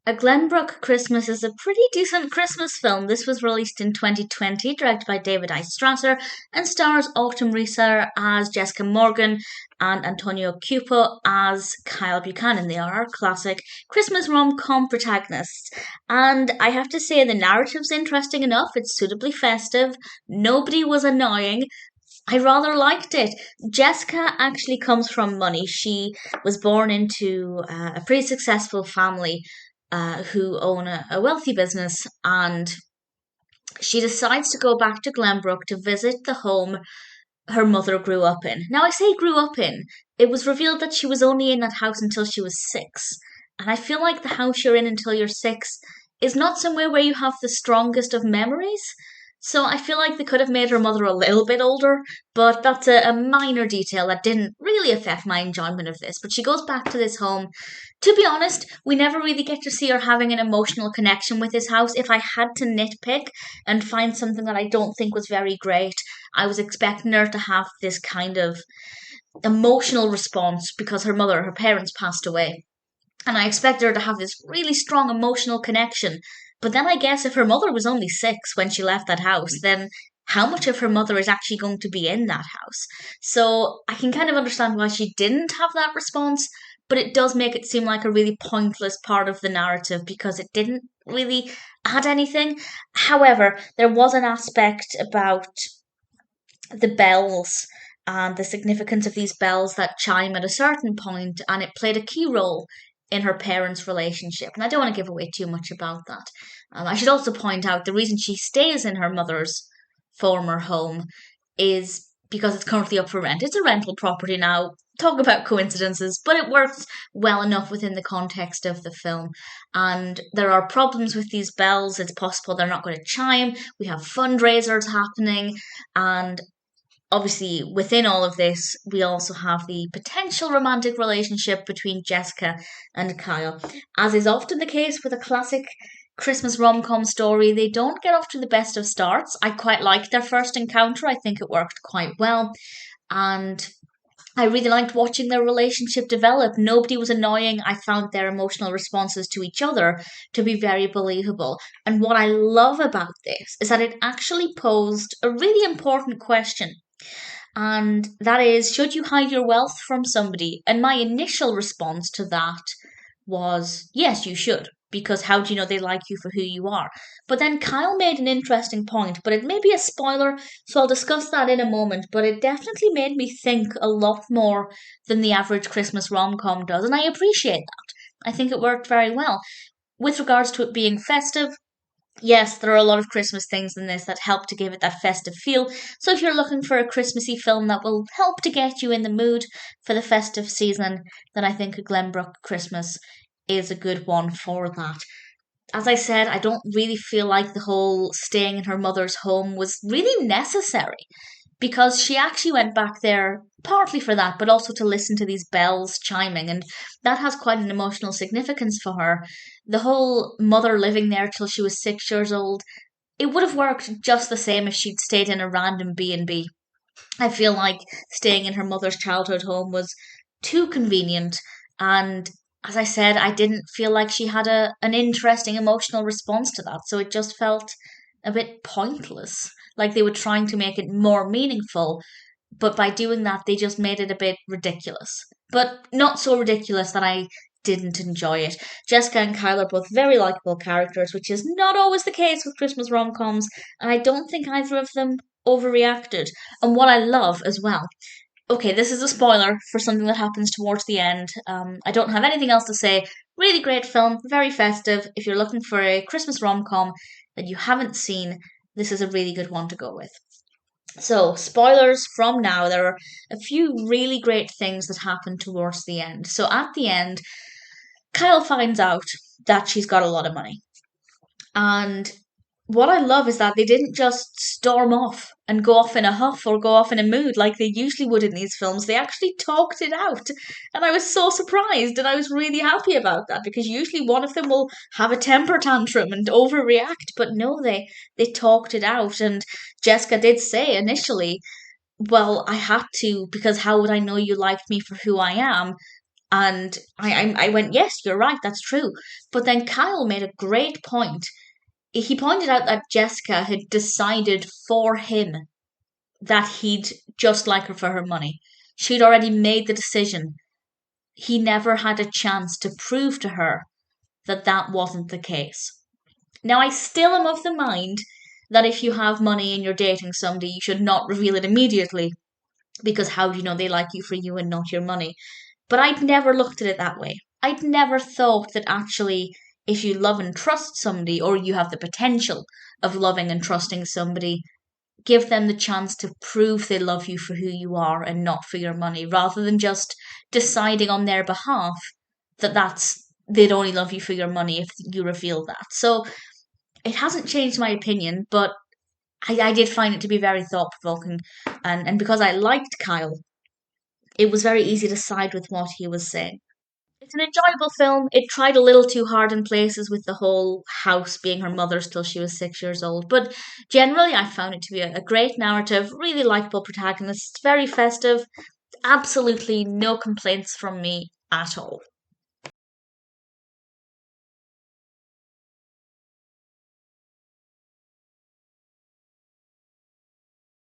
A Glenbrooke Christmas is a pretty decent Christmas film. This was released in 2020, directed by David I. Strasser, and stars Autumn Reeser as Jessica Morgan and Antonio Cupo as Kyle Buchanan. They are our classic Christmas rom-com protagonists. And I have to say, the narrative's interesting enough. It's suitably festive. Nobody was annoying. I rather liked it. Jessica actually comes from money. She was born into a pretty successful family who own a wealthy business, and she decides to go back to Glenbrooke to visit the home her mother grew up in. Now, I say grew up in. It was revealed that she was only in that house until she was 6. And I feel like the house you're in until you're 6 is not somewhere where you have the strongest of memories. So I feel like they could have made her mother a little bit older, but that's a minor detail that didn't really affect my enjoyment of this. But she goes back to this home. To be honest, we never really get to see her having an emotional connection with this house. If I had to nitpick and find something that I don't think was very great, I was expecting her to have this kind of emotional response because her parents passed away. And I expected her to have this really strong emotional connection. But then I guess if her mother was only 6 when she left that house, then how much of her mother is actually going to be in that house? So I can kind of understand why she didn't have that response, but it does make it seem like a really pointless part of the narrative because it didn't really add anything. However, there was an aspect about the bells and the significance of these bells that chime at a certain point, and it played a key role in her parents' relationship. And I don't want to give away too much about that. I should also point out the reason she stays in her mother's former home is because it's currently up for rent. It's a rental property now. Talk about coincidences, but it works well enough within the context of the film. And there are problems with these bells. It's possible they're not going to chime. We have fundraisers happening, and obviously, within all of this, we also have the potential romantic relationship between Jessica and Kyle. As is often the case with a classic Christmas rom com story, they don't get off to the best of starts. I quite liked their first encounter, I think it worked quite well. And I really liked watching their relationship develop. Nobody was annoying. I found their emotional responses to each other to be very believable. And what I love about this is that it actually posed a really important question, and that is, should you hide your wealth from somebody? And my initial response to that was, yes, you should. Because how do you know they like you for who you are? But then Kyle made an interesting point, but it may be a spoiler, so I'll discuss that in a moment. But it definitely made me think a lot more than the average Christmas rom com does, and I appreciate that. I think it worked very well. With regards to it being festive, yes, there are a lot of Christmas things in this that help to give it that festive feel. So if you're looking for a Christmassy film that will help to get you in the mood for the festive season, then I think A Glenbrooke Christmas is a good one for that. As I said, I don't really feel like the whole staying in her mother's home was really necessary because she actually went back there partly for that, but also to listen to these bells chiming, and that has quite an emotional significance for her. The whole mother living there till she was 6 years old, it would have worked just the same if she'd stayed in a random B&B. I feel like staying in her mother's childhood home was too convenient, and as I said, I didn't feel like she had an interesting emotional response to that, so it just felt a bit pointless. Like they were trying to make it more meaningful, but by doing that, they just made it a bit ridiculous. But not so ridiculous that I didn't enjoy it. Jessica and Kyle are both very likable characters, which is not always the case with Christmas rom coms, and I don't think either of them overreacted. And what I love as well, okay, this is a spoiler for something that happens towards the end. I don't have anything else to say. Really great film, very festive. If you're looking for a Christmas rom com that you haven't seen, this is a really good one to go with. So, spoilers from now. There are a few really great things that happen towards the end. So, at the end, Kyle finds out that she's got a lot of money. And what I love is that they didn't just storm off and go off in a huff or go off in a mood like they usually would in these films. They actually talked it out. And I was so surprised and I was really happy about that because usually one of them will have a temper tantrum and overreact. But no, they talked it out. And Jessica did say initially, well, I had to because how would I know you liked me for who I am? And I went, yes, you're right, that's true. But then Kyle made a great point. He pointed out that Jessica had decided for him that he'd just like her for her money. She'd already made the decision. He never had a chance to prove to her that that wasn't the case. Now, I still am of the mind that if you have money and you're dating somebody, you should not reveal it immediately, because how do you know they like you for you and not your money? But I'd never looked at it that way. I'd never thought that actually, if you love and trust somebody, or you have the potential of loving and trusting somebody, give them the chance to prove they love you for who you are and not for your money, rather than just deciding on their behalf that they'd only love you for your money if you reveal that. So it hasn't changed my opinion, but I did find it to be very thought provoking, and because I liked Kyle, it was very easy to side with what he was saying. It's an enjoyable film. It tried a little too hard in places with the whole house being her mother's till she was 6 years old, but generally I found it to be a great narrative, really likable protagonists, very festive, absolutely no complaints from me at all.